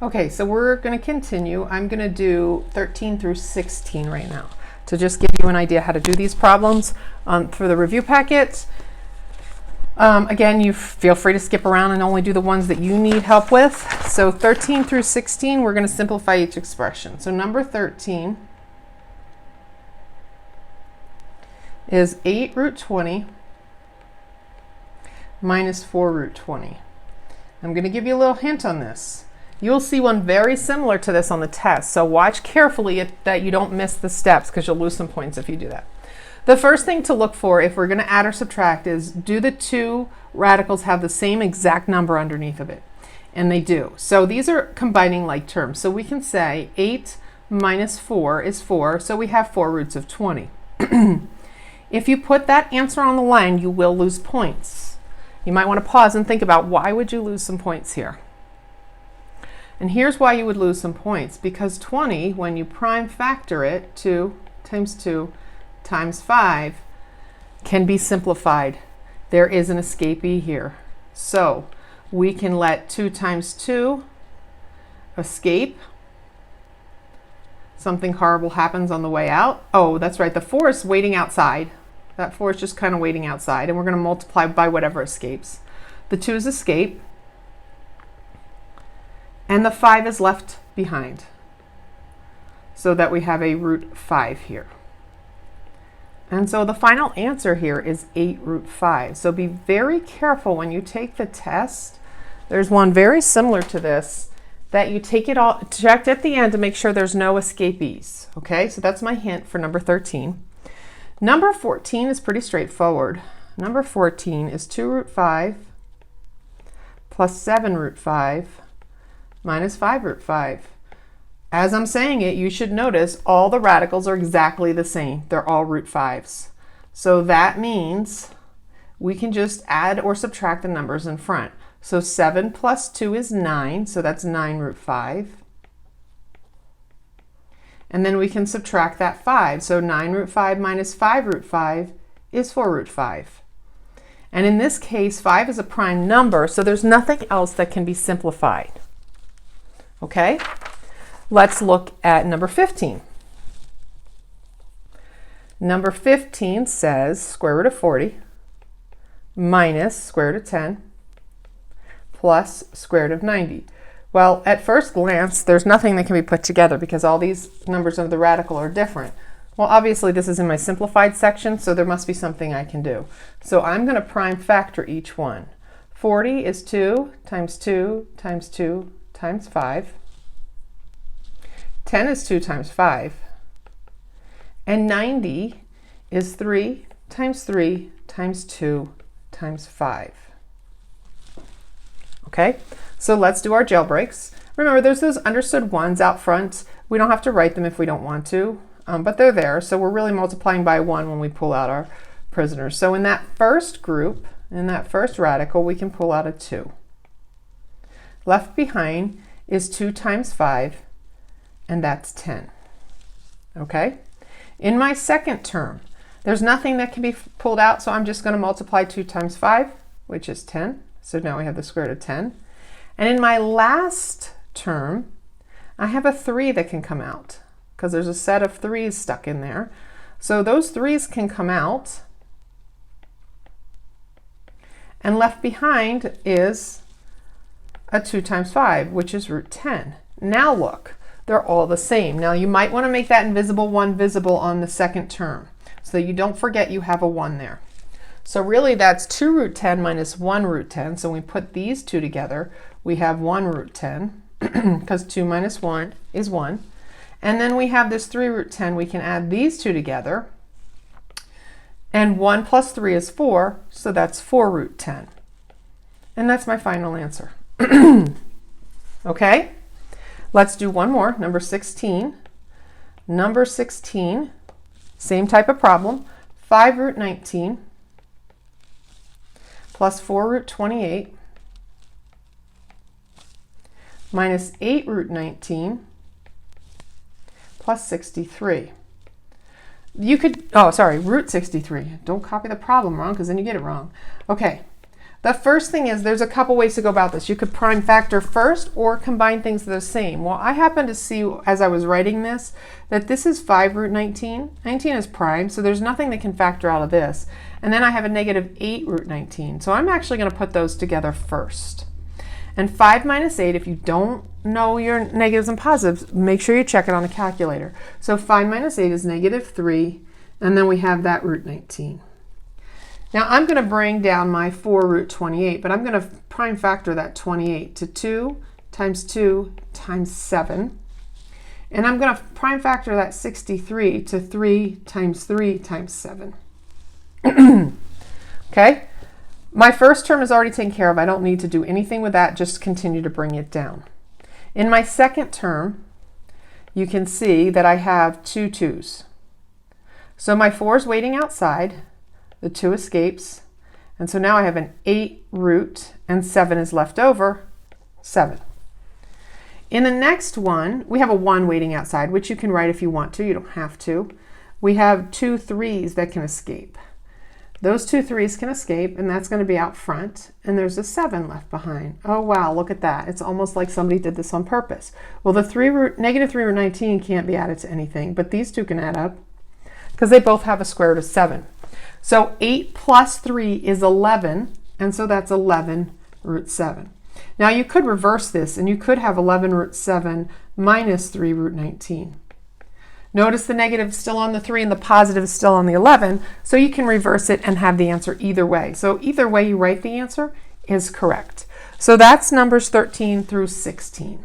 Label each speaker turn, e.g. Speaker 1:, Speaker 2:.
Speaker 1: Okay, so we're going to continue. I'm going to do 13 through 16 right now to just give you an idea how to do these problems for the review packet. Again, you feel free to skip around and only do the ones that you need help with. So 13 through 16, we're going to simplify each expression. So number 13 is 8 root 20 minus 4 root 20. I'm going to give you a little hint on this. You'll see one very similar to this on the test, so watch carefully that you don't miss the steps because you'll lose some points if you do that. The first thing to look for if we're going to add or subtract is, do the two radicals have the same exact number underneath of it? And they do. So these are combining like terms. So we can say 8 minus 4 is 4, so we have 4 roots of 20. If you put that answer on the line, you will lose points. You might want to pause and think about, why would you lose some points here? And here's why you would lose some points. Because 20, when you prime factor it, 2 times 2 times 5, can be simplified. There is an escapee here. So we can let 2 times 2 escape. Something horrible happens on the way out. Oh, that's right, the 4 is waiting outside. That 4 is just kind of waiting outside, and we're going to multiply by whatever escapes. The 2's escape, and the 5 is left behind, so that we have a root 5 here. And so the final answer here is 8 root 5. So be very careful when you take the test. There's one very similar to this that you take it all, checked at the end to make sure there's no escapees. Okay, so that's my hint for number 13. Number 14 is pretty straightforward. Number 14 is 2 root 5 plus 7 root 5 minus 5 root 5. As I'm saying it, you should notice all the radicals are exactly the same. They're all root 5s. So that means we can just add or subtract the numbers in front. So 7 plus 2 is 9, so that's 9 root 5. And then we can subtract that 5. So 9 root 5 minus 5 root 5 is 4 root 5. And in this case, 5 is a prime number, so there's nothing else that can be simplified. Okay? Let's look at number 15. Number 15 says square root of 40 minus square root of 10 plus square root of 90. Well, at first glance, there's nothing that can be put together because all these numbers of the radical are different. Well, obviously this is in my simplified section, so there must be something I can do. So I'm going to prime factor each one. 40 is 2 times 2 times 2 times 5. 10 is 2 times 5. And 90 is 3 times 3 times 2 times 5. Okay, so let's do our jailbreaks. Remember, there's those understood ones out front. We don't have to write them if we don't want to, but they're there. So we're really multiplying by 1 when we pull out our prisoners. So in that first group, in that first radical, we can pull out a 2. Left behind is 2 times 5, and that's 10. Okay? In my second term, there's nothing that can be pulled out, so I'm just going to multiply 2 times 5, which is 10. So now we have the square root of 10. And in my last term, I have a 3 that can come out because there's a set of 3's stuck in there. So those 3's can come out. And left behind is a 2 times 5, which is root 10. Now look, they're all the same. Now you might want to make that invisible 1 visible on the second term so that you don't forget you have a 1 there. So really that's 2 root 10 minus 1 root 10. So when we put these two together, we have 1 root 10 because 2 minus 1 is 1. And then we have this 3 root 10. We can add these two together. And 1 plus 3 is 4, so that's 4 root 10. And that's my final answer. Okay, let's do one more, number 16. Number 16, same type of problem, 5 root 19 plus 4 root 28 minus 8 root 19 plus 63. You could, oh, sorry, root 63. Don't copy the problem wrong because then you get it wrong. Okay, The first thing is there's a couple ways to go about this. You could prime factor first or combine things that are the same. Well, I happened to see as I was writing this that this is 5 root 19. 19 is prime, so there's nothing that can factor out of this. And then I have a negative 8 root 19. So I'm actually going to put those together first. And 5 minus 8, if you don't know your negatives and positives, make sure you check it on a calculator. So 5 minus 8 is negative 3, and then we have that root 19. Now I'm going to bring down my 4 root 28, but I'm going to prime factor that 28 to 2 times 2 times 7. And I'm going to prime factor that 63 to 3 times 3 times 7. Okay? My first term is already taken care of. I don't need to do anything with that, just continue to bring it down. In my second term, you can see that I have 2 2's. So my 4 is waiting outside. The 2 escapes, and so now I have an 8 root, and 7 is left over, 7. In the next one, we have a 1 waiting outside, which you can write if you want to, you don't have to. We have 2 3's that can escape. Those 2 3's can escape, and that's going to be out front, and there's a 7 left behind. Oh wow, look at that. It's almost like somebody did this on purpose. Well, the negative 3 root 19 can't be added to anything, but these two can add up, because they both have a square root of 7. So 8 plus 3 is 11, and so that's 11 root 7. Now you could reverse this, and you could have 11 root 7 minus 3 root 19. Notice the negative is still on the 3 and the positive is still on the 11, so you can reverse it and have the answer either way. So either way you write the answer is correct. So that's numbers 13 through 16.